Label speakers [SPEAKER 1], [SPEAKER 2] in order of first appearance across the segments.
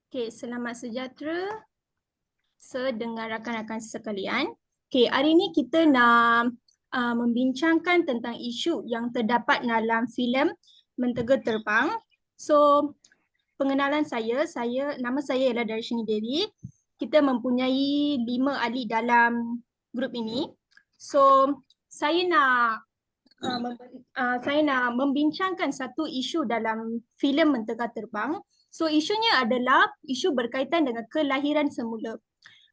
[SPEAKER 1] Okey, selamat sejahtera sedengar rakan-rakan sekalian. Okey, hari ini kita nak membincangkan tentang isu yang terdapat dalam filem Mentega Terbang. So, pengenalan nama saya ialah Darshini Devi. Kita mempunyai 5 ahli dalam grup ini. So, saya nak saya nak membincangkan satu isu dalam filem Mentega Terbang. So isunya adalah isu berkaitan dengan kelahiran semula.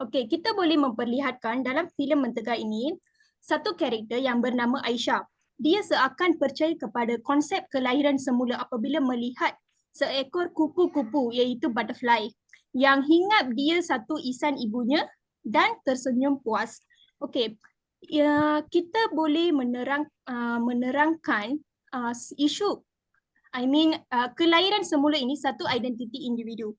[SPEAKER 1] Okey, kita boleh memperlihatkan dalam filem Mentega ini satu karakter yang bernama Aisyah. Dia seakan percaya kepada konsep kelahiran semula apabila melihat seekor kupu-kupu iaitu butterfly yang hinggap dia satu isan ibunya dan tersenyum puas. Okey, ya, kita boleh menerangkan isu kelahiran semula ini satu identiti individu.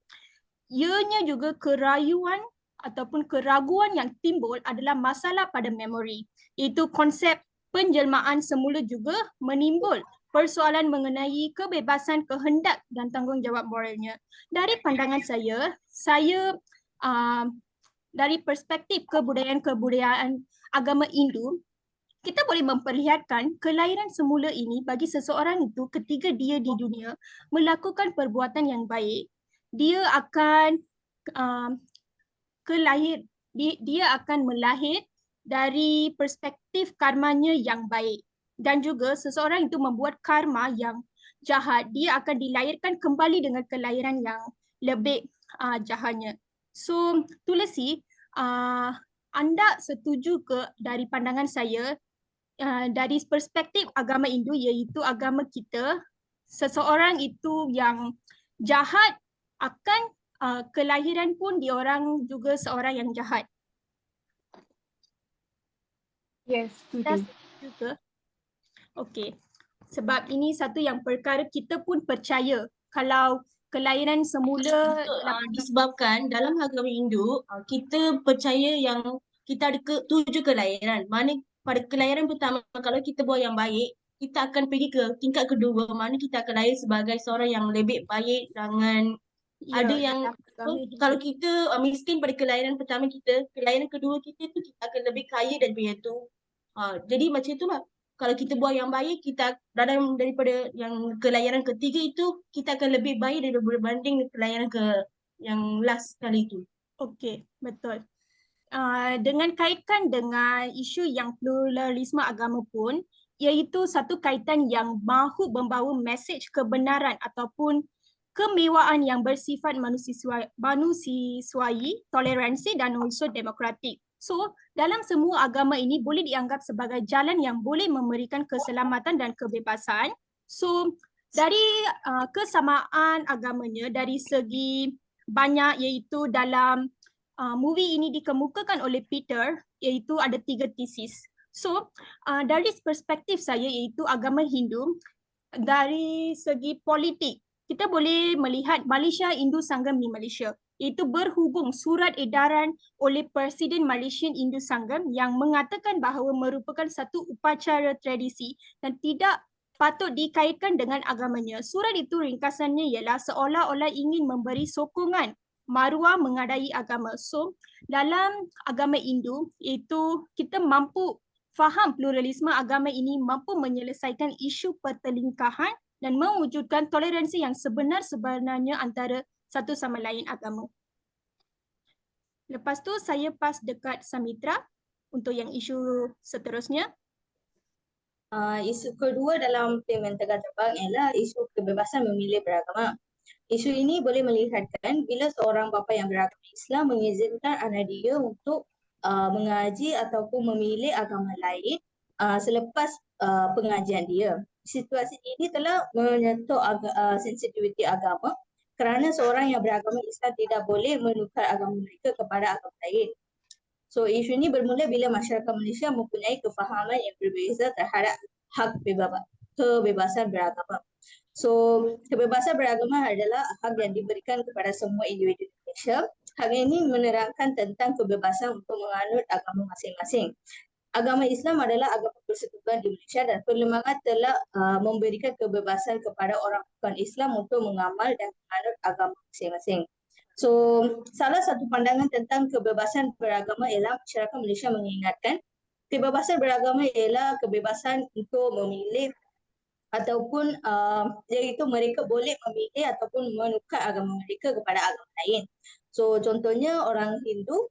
[SPEAKER 1] Ianya juga kerayuan ataupun keraguan yang timbul adalah masalah pada memori. Itu konsep penjelmaan semula juga menimbul persoalan mengenai kebebasan kehendak dan tanggungjawab moralnya. Dari pandangan saya dari perspektif kebudayaan agama Hindu, kita boleh memperlihatkan kelahiran semula ini bagi seseorang itu ketika dia di dunia melakukan perbuatan yang baik, dia akan uh, dia akan melahir dari perspektif karmanya yang baik, dan juga seseorang itu membuat karma yang jahat, dia akan dilahirkan kembali dengan kelahiran yang lebih jahatnya. So, Tulasi, uh, anda setuju ke dari pandangan saya dari perspektif agama Hindu iaitu agama kita, seseorang itu yang jahat akan kelahiran pun diorang juga seorang yang jahat.
[SPEAKER 2] Yes,
[SPEAKER 1] Dah
[SPEAKER 2] setuju.
[SPEAKER 1] setuju ke? Okey. Sebab ini satu yang perkara kita pun percaya kalau kelahiran semula
[SPEAKER 3] Betul,
[SPEAKER 1] dalam
[SPEAKER 3] disebabkan dalam agama Hindu kita percaya yang kita ada 7 kelahiran. Mana pada kelahiran pertama kalau kita buat yang baik, kita akan pergi ke tingkat kedua mana kita akan lahir sebagai seorang yang lebih baik dengan
[SPEAKER 1] ya,
[SPEAKER 3] ada yang
[SPEAKER 1] dalam agama
[SPEAKER 3] kalau
[SPEAKER 1] Hindu.
[SPEAKER 3] kita miskin pada kelahiran pertama kita, kelahiran kedua kita tu kita akan lebih kaya daripada itu. Jadi macam itulah. Kalau kita buat yang baik, kita dalam daripada yang kelahiran ketiga itu, kita akan lebih baik daripada berbanding kelahiran yang last kali itu.
[SPEAKER 1] Okey, betul. Dengan kaitkan dengan isu yang pluralisme agama pun, iaitu satu kaitan yang mahu membawa mesej kebenaran ataupun kemewahan yang bersifat manusiawi, toleransi dan also demokratik. So, dalam semua agama ini boleh dianggap sebagai jalan yang boleh memberikan keselamatan dan kebebasan. So, dari kesamaan agamanya dari segi banyak, iaitu dalam movie ini dikemukakan oleh Peter, iaitu ada 3 tesis. So, dari perspektif saya iaitu agama Hindu, dari segi politik, kita boleh melihat Malaysia Hindu Sanggam di Malaysia, iaitu berhubung surat edaran oleh Presiden Malaysian Hindu Sanggam yang mengatakan bahawa merupakan satu upacara tradisi dan tidak patut dikaitkan dengan agamanya. Surat itu ringkasannya ialah seolah-olah ingin memberi sokongan maruah mengadai agama. So, dalam agama Hindu, itu kita mampu faham pluralisme agama ini mampu menyelesaikan isu pertelingkahan dan mewujudkan toleransi yang sebenar-sebenarnya antara satu sama lain agama. Lepas tu saya pas dekat Samitra untuk yang isu seterusnya.
[SPEAKER 4] Isu kedua dalam filem Mentega Terbang ialah isu kebebasan memilih beragama. Isu ini boleh melihatkan bila seorang bapa yang beragama Islam mengizinkan anak dia untuk mengaji ataupun memilih agama lain selepas pengajian dia. Situasi ini telah menyentuh sensitiviti agama kerana seorang yang beragama Islam tidak boleh menukar agama mereka kepada agama lain. So isu ini bermula bila masyarakat Malaysia mempunyai kefahaman yang berbeza terhadap hak kebebasan beragama. So kebebasan beragama adalah hak yang diberikan kepada semua individu di Malaysia. Hak ini menerangkan tentang kebebasan untuk menganut agama masing-masing. Agama Islam adalah agama persekutuan di Malaysia dan perlembagaan telah memberikan kebebasan kepada orang bukan Islam untuk mengamal dan menganut agama masing-masing. So, salah satu pandangan tentang kebebasan beragama ialah masyarakat Malaysia mengingatkan kebebasan beragama ialah kebebasan untuk memilih ataupun iaitu mereka boleh memilih ataupun menukar agama mereka kepada agama lain. So, contohnya orang Hindu,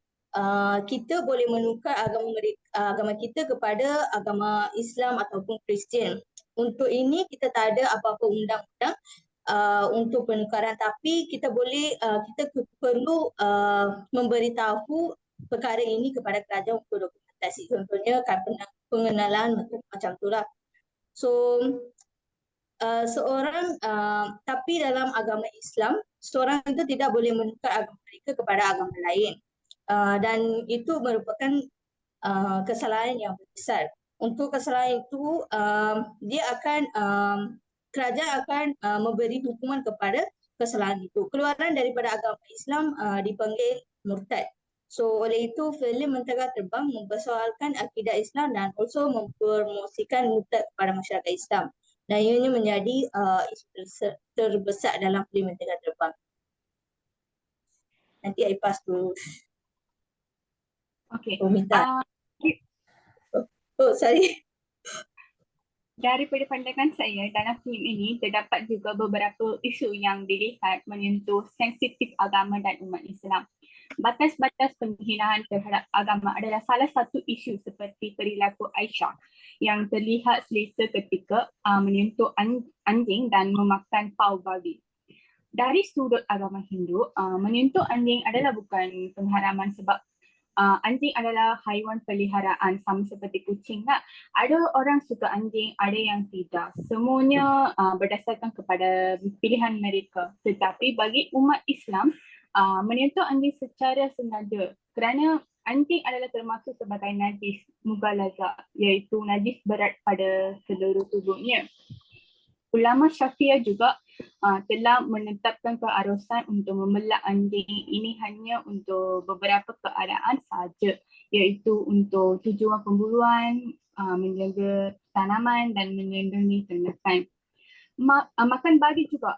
[SPEAKER 4] kita boleh menukar agama kita kepada agama Islam ataupun Kristian. Untuk ini kita tak ada apa-apa undang-undang untuk penukaran, tapi kita perlu memberitahu perkara ini kepada kerajaan untuk dokumentasi. Contohnya pengenalan macam itulah. So tapi dalam agama Islam, seorang itu tidak boleh menukar agama mereka kepada agama lain. Dan itu merupakan kesalahan yang besar. Untuk kesalahan itu, kerajaan akan memberi hukuman kepada kesalahan itu. Keluaran daripada agama Islam dipanggil murtad. So, oleh itu, filem Mentera Terbang mempersoalkan akidah Islam dan also mempromosikan murtad kepada masyarakat Islam. Dan ianya menjadi isu terbesar dalam filem Mentera Terbang. Nanti I pass to
[SPEAKER 2] Okey.
[SPEAKER 4] Romita. Sorry.
[SPEAKER 2] Daripada pandangan saya, dalam filem ini terdapat juga beberapa isu yang dilihat menyentuh sensitif agama dan umat Islam. Batas-batas penghinaan terhadap agama adalah salah satu isu seperti perilaku Aisyah yang terlihat selesa ketika menyentuh anjing dan memakan paus babi. Dari sudut agama Hindu, menyentuh anjing adalah bukan pengharaman sebab anjing adalah haiwan peliharaan sama seperti kucing lah. Ada orang suka anjing, ada yang tidak. Semuanya berdasarkan kepada pilihan mereka. Tetapi bagi umat Islam, menyentuh anjing secara sengaja kerana anjing adalah termasuk sebagai najis mughalazah, iaitu najis berat pada seluruh tubuhnya. Ulama Syafi'iyah juga telah menetapkan keharusan untuk membelah anjing ini hanya untuk beberapa keadaan sahaja, iaitu untuk tujuan pemburuan, menjaga tanaman dan melindungi ternakan. Makan babi juga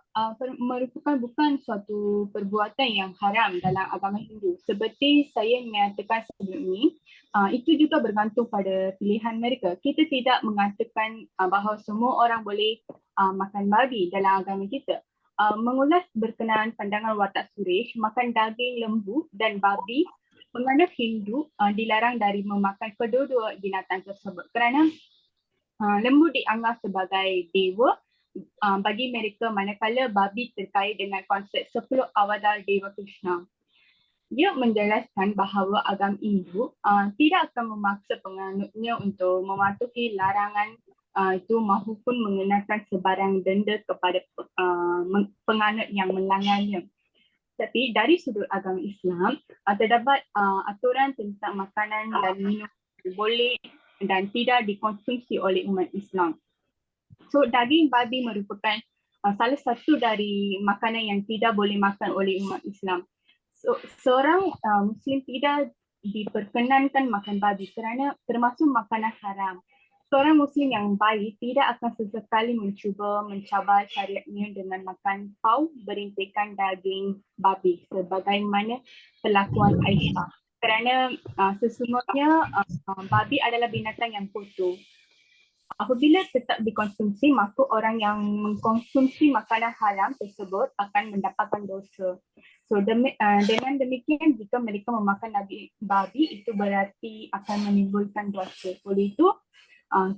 [SPEAKER 2] merupakan bukan suatu perbuatan yang haram dalam agama Hindu. Seperti saya menyatakan sebelum ini, itu juga bergantung pada pilihan mereka. Kita tidak mengatakan bahawa semua orang boleh makan babi dalam agama kita. Mengulas berkenaan pandangan watak Suresh, makan daging lembu dan babi, penganut Hindu dilarang dari memakan kedua-dua binatang tersebut kerana lembu dianggap sebagai dewa bagi mereka, manakala babi terkait dengan konsep 10 awadar Dewa Krishna. Dia menjelaskan bahawa agama Hindu tidak akan memaksa penganutnya untuk mematuhi larangan itu maupun mengenakan sebarang denda kepada penganut yang melanggarnya. Tapi dari sudut agama Islam, terdapat aturan tentang makanan dan minum boleh dan tidak dikonsumsi oleh umat Islam. So daging babi merupakan salah satu dari makanan yang tidak boleh makan oleh umat Islam. So seorang Muslim tidak diperkenankan makan babi kerana termasuk makanan haram. Seorang Muslim yang baik tidak akan sesekali mencabar syariatnya dengan makan paus berintikan daging babi sebagaimana perlakuan Aisyah. Kerana sesungguhnya babi adalah binatang yang kotor. Apabila tetap dikonsumsi, maka orang yang mengkonsumsi makanan haram tersebut akan mendapatkan dosa. So dengan demikian, jika mereka memakan daging babi, itu berarti akan menimbulkan dosa. Oleh itu,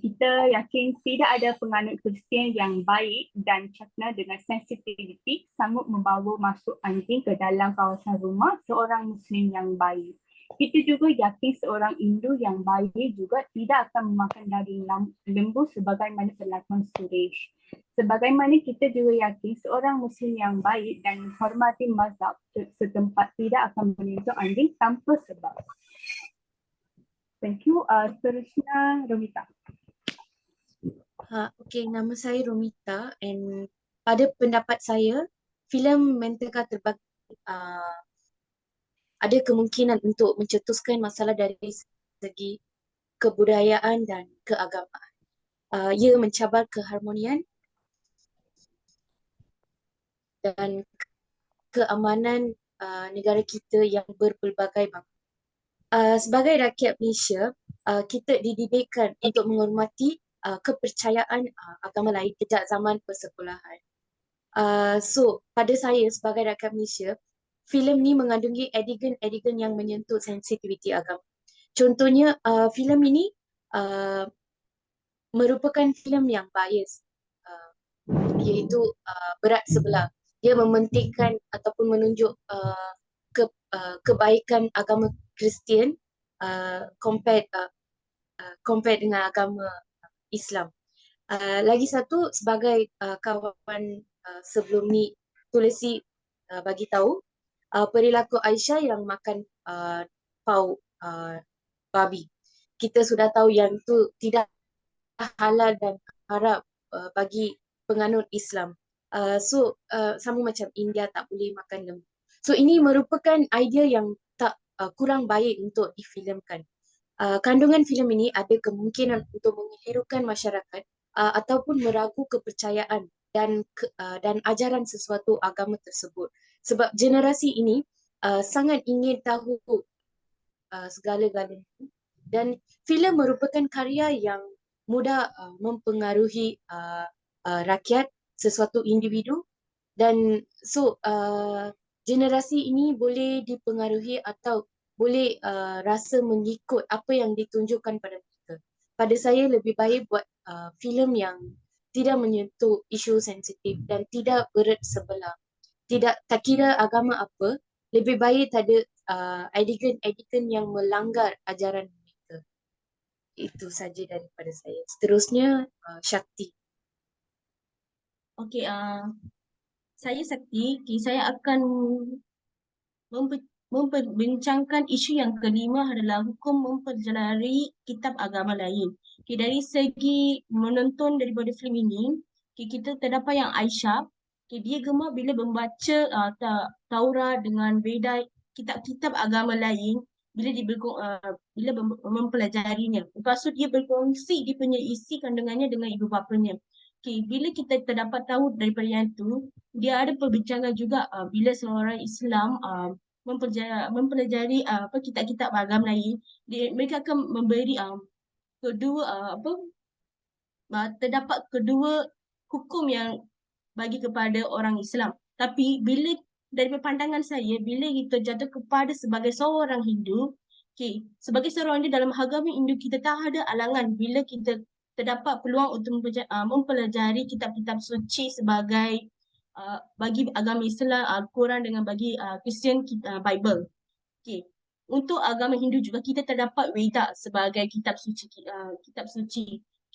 [SPEAKER 2] kita yakin tidak ada penganut Kristian yang baik dan cakna dengan sensitiviti sanggup membawa masuk anjing ke dalam kawasan rumah seorang Muslim yang baik. Kita juga yakin seorang Hindu yang baik juga tidak akan memakan daging lembu sebagaimana perlakuan Suresh. Sebagaimana kita juga yakin seorang Muslim yang baik dan menghormati mazhab setempat tidak akan menyentuh anjing tanpa sebab. Thank you. Seterusnya Romita.
[SPEAKER 5] Okey, nama saya Romita and pada pendapat saya, filem Mentera Terbang ada kemungkinan untuk mencetuskan masalah dari segi kebudayaan dan keagamaan. Ia mencabar keharmonian dan keamanan negara kita yang berpelbagai bangsa. Sebagai rakyat Malaysia, kita dididikkan untuk menghormati kepercayaan agama lain sejak zaman persekolahan. So, pada saya sebagai rakyat Malaysia, filem ni mengandungi adegan-adegan yang menyentuh sensitiviti agama. Contohnya, filem ini merupakan filem yang bias, iaitu berat sebelah. Dia mementingkan ataupun menunjuk kebaikan agama Kristian compare dengan agama Islam. Lagi satu, sebagai kawan sebelum ni Tulsi bagi tahu, perilaku Aisyah yang makan pau babi. Kita sudah tahu yang tu tidak halal dan haram bagi penganut Islam. So sama macam India tak boleh makan lembu. So ini merupakan idea yang tak kurang baik untuk difilemkan. Kandungan filem ini ada kemungkinan untuk mengelirukan masyarakat ataupun meragu kepercayaan dan ajaran sesuatu agama tersebut. Sebab generasi ini sangat ingin tahu segala-galanya, dan filem merupakan karya yang mudah mempengaruhi rakyat, sesuatu individu, dan so generasi ini boleh dipengaruhi atau boleh rasa mengikut apa yang ditunjukkan pada mereka. Pada saya lebih baik buat filem yang tidak menyentuh isu sensitif dan tidak berat sebelah. Tak kira agama apa, lebih baik tak ada adegan-adegan yang melanggar ajaran mereka. Itu saja daripada saya. Seterusnya Shakti.
[SPEAKER 3] Okey, saya Sakti. Saya akan memperbincangkan isu yang kelima adalah hukum mempelajari kitab agama lain. Dari segi menonton daripada filem ini, kita terdapat yang Aisyah. Dia gemar bila membaca Taurat dengan Veda, kitab-kitab agama lain, bila mempelajarinya. Lepas tu dia berkongsi dia punya isi kandungannya dengan ibu bapanya. Bila kita terdapat tahu daripada yang tu, dia ada perbincangan juga bila seorang Islam mempelajari kitab-kitab agama lain, mereka akan memberi terdapat kedua hukum yang bagi kepada orang Islam. Tapi bila daripada pandangan saya, bila kita jatuh kepada sebagai seorang Hindu, sebagai seorang Hindu dalam agama Hindu, kita tak ada alangan bila kita terdapat peluang untuk mempelajari kitab-kitab suci sebagai bagi agama Islam Al-Quran dengan bagi Kristian Bible. Untuk agama Hindu juga kita terdapat Veda sebagai kitab suci.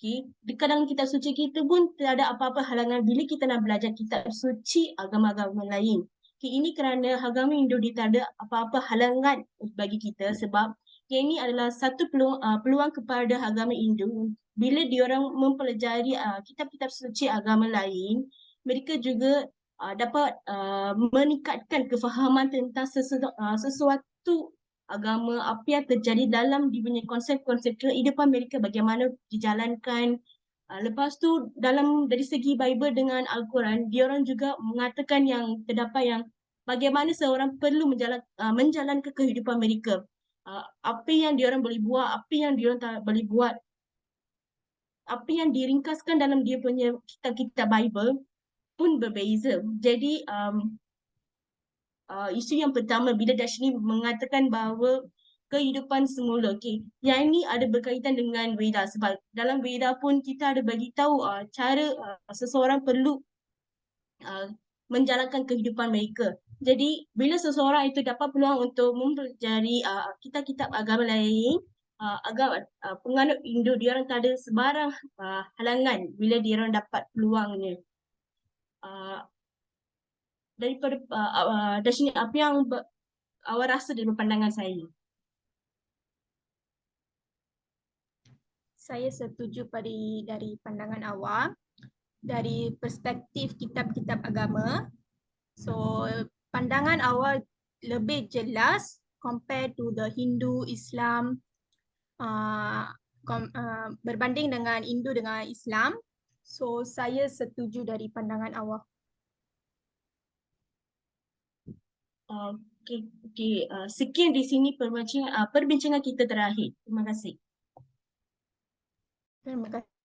[SPEAKER 3] Di dalam kitab suci kita pun tidak ada apa-apa halangan bila kita nak belajar kitab suci agama-agama lain. Ini kerana agama Hindu tidak ada apa-apa halangan bagi kita, sebab ini adalah satu peluang kepada agama Hindu. Bila diorang mempelajari kitab-kitab suci agama lain, mereka juga dapat meningkatkan kefahaman tentang sesuatu agama, apa yang terjadi dalam dia punya konsep-konsep kehidupan mereka, bagaimana dijalankan. Lepas tu dari segi Bible dengan Al-Quran, diorang juga mengatakan yang terdapat yang bagaimana seorang perlu menjalankan kehidupan mereka. Apa yang diorang boleh buat, apa yang diorang tak boleh buat, apa yang diringkaskan dalam dia punya kitab-kitab Bible pun berbeza. Jadi isu yang pertama bila Darshini mengatakan bahawa kehidupan semula, yang ini ada berkaitan dengan Veda, sebab dalam Veda pun kita ada bagi tahu cara seseorang perlu menjalankan kehidupan mereka. Jadi bila seseorang itu dapat peluang untuk mempelajari kitab-kitab agama lain, penganut Hindu, diorang tak ada sebarang halangan bila diorang dapat peluangnya. Daripada Darshini, apa yang awak rasa dari pandangan saya?
[SPEAKER 1] Saya setuju dari pandangan awak dari perspektif kitab-kitab agama. So pandangan awak lebih jelas compare to the Hindu, Islam, berbanding dengan Hindu dengan Islam. So saya setuju dari pandangan awak.
[SPEAKER 3] Sekian di sini perbincangan kita terakhir. Terima kasih.
[SPEAKER 1] Terima kasih.